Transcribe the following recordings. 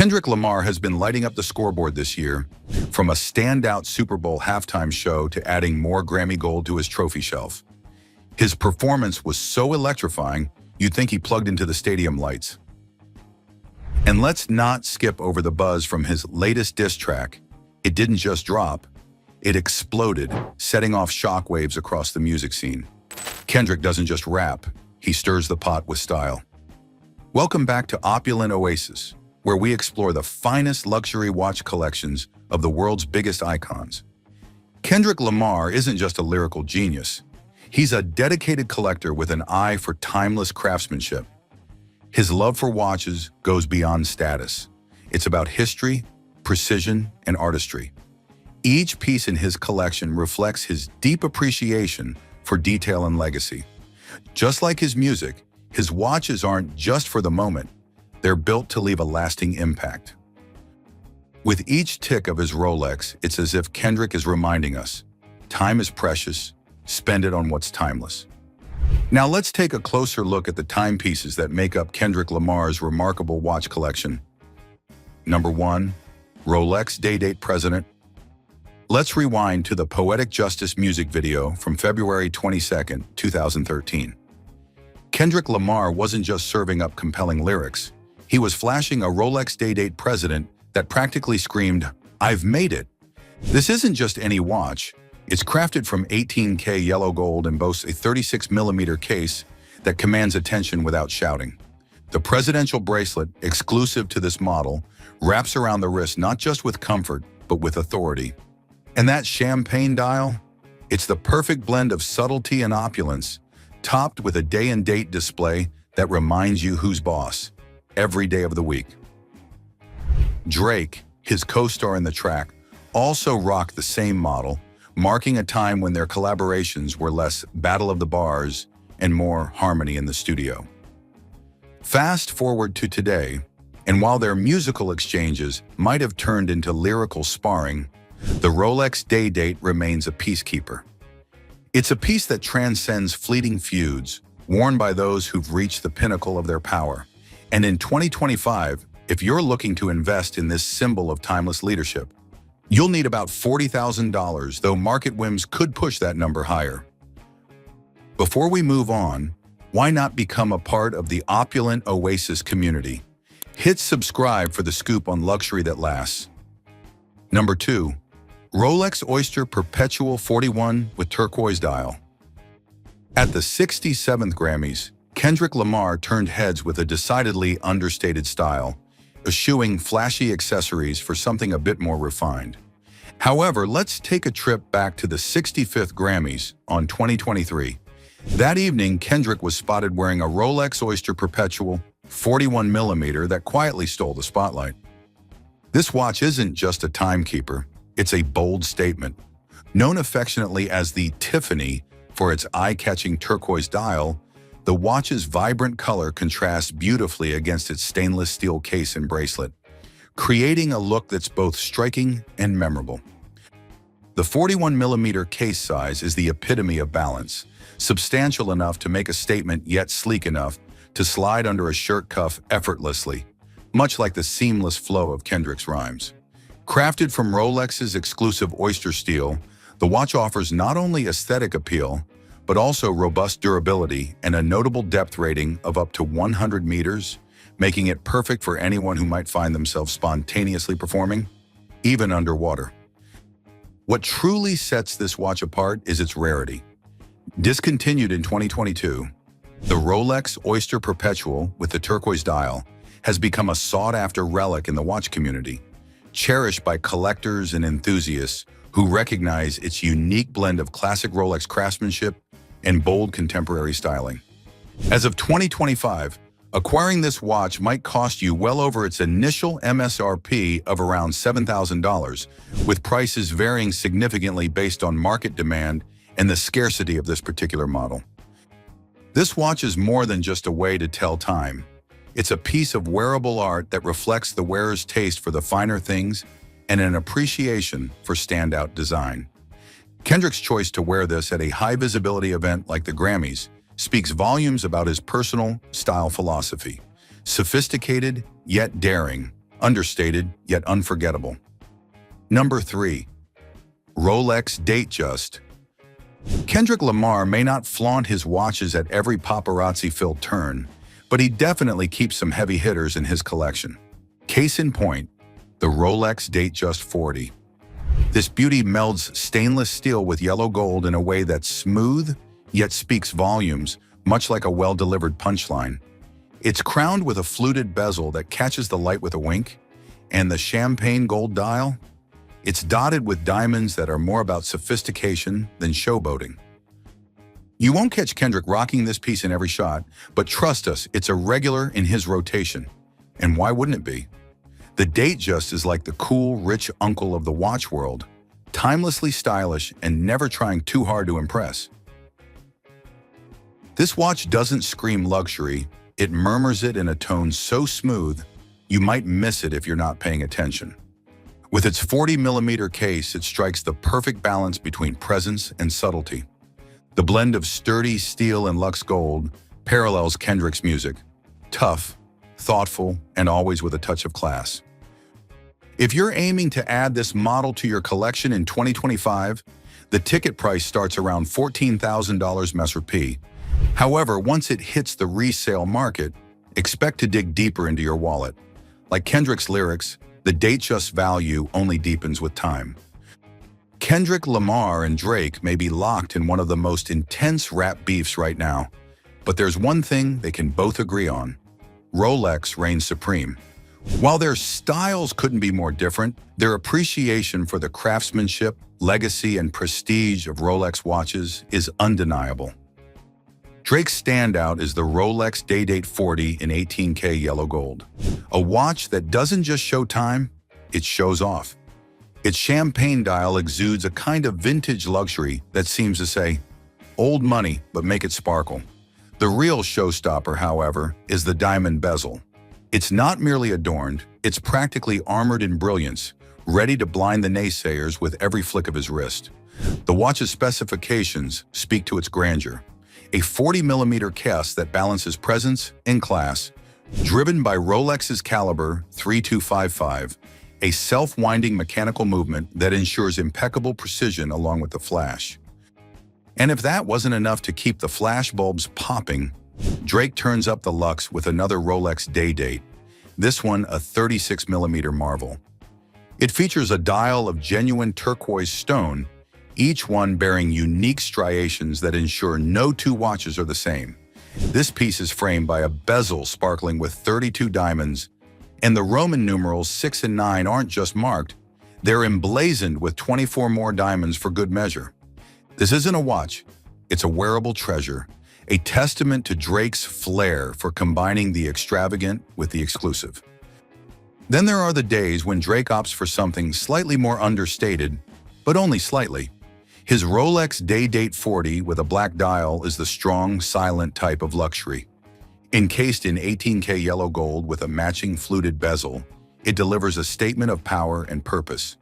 Kendrick Lamar has been lighting up the scoreboard this year, from a standout Super Bowl halftime show to adding more Grammy gold to his trophy shelf. His performance was so electrifying, you'd think he plugged into the stadium lights. And let's not skip over the buzz from his latest diss track. It didn't just drop, it exploded, setting off shockwaves across the music scene. Kendrick doesn't just rap, he stirs the pot with style. Welcome back to Opulent Oasis, where we explore the finest luxury watch collections of the world's biggest icons. Kendrick Lamar isn't just a lyrical genius. He's a dedicated collector with an eye for timeless craftsmanship. His love for watches goes beyond status. It's about history, precision, and artistry. Each piece in his collection reflects his deep appreciation for detail and legacy. Just like his music, his watches aren't just for the moment. They're built to leave a lasting impact. With each tick of his Rolex, it's as if Kendrick is reminding us, time is precious, spend it on what's timeless. Now let's take a closer look at the timepieces that make up Kendrick Lamar's remarkable watch collection. Number 1. Rolex Day-Date President. Let's rewind to the Poetic Justice music video from February 22, 2013. Kendrick Lamar wasn't just serving up compelling lyrics. He was flashing a Rolex Day-Date President that practically screamed, "I've made it." This isn't just any watch. It's crafted from 18K yellow gold and boasts a 36mm case that commands attention without shouting. The presidential bracelet, exclusive to this model, wraps around the wrist not just with comfort, but with authority. And that champagne dial? It's the perfect blend of subtlety and opulence, topped with a day and date display that reminds you who's boss, every day of the week. Drake, his co-star in the track, also rocked the same model, marking a time when their collaborations were less battle of the bars and more harmony in the studio. Fast forward to today, and while their musical exchanges might have turned into lyrical sparring, the Rolex Day-Date remains a peacekeeper. It's a piece that transcends fleeting feuds, worn by those who've reached the pinnacle of their power. And in 2025, if you're looking to invest in this symbol of timeless leadership, you'll need about $40,000, though market whims could push that number higher. Before we move on, why not become a part of the Opulent Oasis community? Hit subscribe for the scoop on luxury that lasts. Number 2. Rolex Oyster Perpetual 41 with turquoise dial. At the 67th Grammys, Kendrick Lamar turned heads with a decidedly understated style, eschewing flashy accessories for something a bit more refined. However, let's take a trip back to the 65th Grammys on 2023. That evening, Kendrick was spotted wearing a Rolex Oyster Perpetual 41mm that quietly stole the spotlight. This watch isn't just a timekeeper, it's a bold statement. Known affectionately as the Tiffany for its eye-catching turquoise dial, the watch's vibrant color contrasts beautifully against its stainless steel case and bracelet, creating a look that's both striking and memorable. The 41mm case size is the epitome of balance, substantial enough to make a statement yet sleek enough to slide under a shirt cuff effortlessly, much like the seamless flow of Kendrick's rhymes. Crafted from Rolex's exclusive oyster steel, the watch offers not only aesthetic appeal, but also robust durability and a notable depth rating of up to 100 meters, making it perfect for anyone who might find themselves spontaneously performing, even underwater. What truly sets this watch apart is its rarity. Discontinued in 2022, the Rolex Oyster Perpetual with the turquoise dial has become a sought-after relic in the watch community, cherished by collectors and enthusiasts who recognize its unique blend of classic Rolex craftsmanship and bold contemporary styling. As of 2025, acquiring this watch might cost you well over its initial MSRP of around $7,000, with prices varying significantly based on market demand and the scarcity of this particular model. This watch is more than just a way to tell time. It's a piece of wearable art that reflects the wearer's taste for the finer things and an appreciation for standout design. Kendrick's choice to wear this at a high-visibility event like the Grammys speaks volumes about his personal style philosophy. Sophisticated, yet daring, understated yet unforgettable. Number 3. Rolex Datejust. Kendrick Lamar may not flaunt his watches at every paparazzi-filled turn, but he definitely keeps some heavy hitters in his collection. Case in point, the Rolex Datejust 40. This beauty melds stainless steel with yellow gold in a way that's smooth, yet speaks volumes, much like a well-delivered punchline. It's crowned with a fluted bezel that catches the light with a wink, and the champagne gold dial? It's dotted with diamonds that are more about sophistication than showboating. You won't catch Kendrick rocking this piece in every shot, but trust us, it's a regular in his rotation. And why wouldn't it be? The Datejust is like the cool, rich uncle of the watch world, timelessly stylish and never trying too hard to impress. This watch doesn't scream luxury, it murmurs it in a tone so smooth, you might miss it if you're not paying attention. With its 40mm case, it strikes the perfect balance between presence and subtlety. The blend of sturdy steel and luxe gold parallels Kendrick's music, tough, thoughtful, and always with a touch of class. If you're aiming to add this model to your collection in 2025, the ticket price starts around $14,000 MSRP. However, once it hits the resale market, expect to dig deeper into your wallet. Like Kendrick's lyrics, the Datejust value only deepens with time. Kendrick Lamar and Drake may be locked in one of the most intense rap beefs right now, but there's one thing they can both agree on. Rolex reigns supreme. While their styles couldn't be more different, their appreciation for the craftsmanship, legacy, and prestige of Rolex watches is undeniable. Drake's standout is the Rolex Day-Date 40 in 18K yellow gold. A watch that doesn't just show time, it shows off. Its champagne dial exudes a kind of vintage luxury that seems to say, old money, but make it sparkle. The real showstopper, however, is the diamond bezel. It's not merely adorned, it's practically armored in brilliance, ready to blind the naysayers with every flick of his wrist. The watch's specifications speak to its grandeur. A 40mm cast that balances presence and class, driven by Rolex's caliber 3255, a self-winding mechanical movement that ensures impeccable precision along with the flash. And if that wasn't enough to keep the flash bulbs popping, Drake turns up the luxe with another Rolex Day-Date, this one a 36mm marvel. It features a dial of genuine turquoise stone, each one bearing unique striations that ensure no two watches are the same. This piece is framed by a bezel sparkling with 32 diamonds, and the Roman numerals 6 and 9 aren't just marked, they're emblazoned with 24 more diamonds for good measure. This isn't a watch, it's a wearable treasure, a testament to Drake's flair for combining the extravagant with the exclusive. Then there are the days when Drake opts for something slightly more understated, but only slightly. His Rolex Day-Date 40 with a black dial is the strong, silent type of luxury. Encased in 18K yellow gold with a matching fluted bezel, it delivers a statement of power and purpose.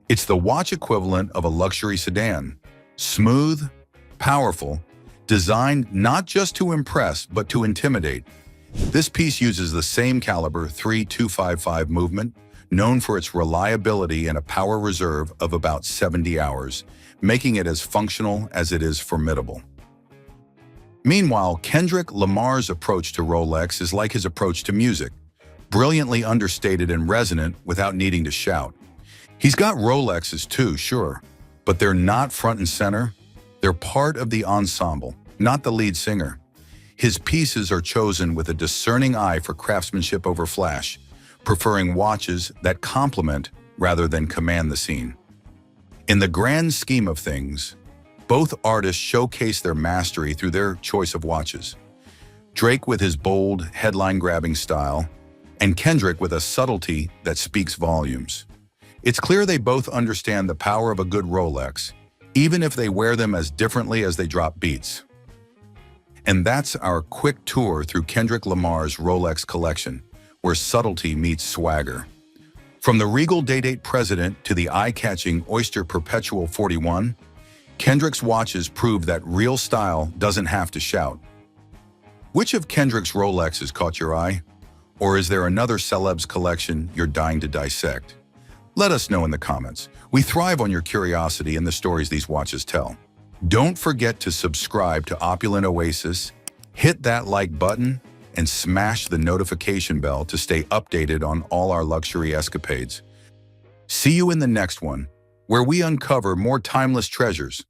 It's the watch equivalent of a luxury sedan. Smooth, powerful, designed not just to impress, but to intimidate. This piece uses the same caliber 3255 movement, known for its reliability and a power reserve of about 70 hours, making it as functional as it is formidable. Meanwhile, Kendrick Lamar's approach to Rolex is like his approach to music, brilliantly understated and resonant without needing to shout. He's got Rolexes too, sure, but they're not front and center. They're part of the ensemble, not the lead singer. His pieces are chosen with a discerning eye for craftsmanship over flash, preferring watches that complement rather than command the scene. In the grand scheme of things, both artists showcase their mastery through their choice of watches. Drake with his bold, headline-grabbing style, and Kendrick with a subtlety that speaks volumes. It's clear they both understand the power of a good Rolex, even if they wear them as differently as they drop beats. And that's our quick tour through Kendrick Lamar's Rolex collection, where subtlety meets swagger. From the regal Day-Date President to the eye-catching Oyster Perpetual 41, Kendrick's watches prove that real style doesn't have to shout. Which of Kendrick's Rolexes caught your eye? Or is there another celeb's collection you're dying to dissect? Let us know in the comments. We thrive on your curiosity and the stories these watches tell. Don't forget to subscribe to Opulent Oasis, hit that like button, and smash the notification bell to stay updated on all our luxury escapades. See you in the next one, where we uncover more timeless treasures.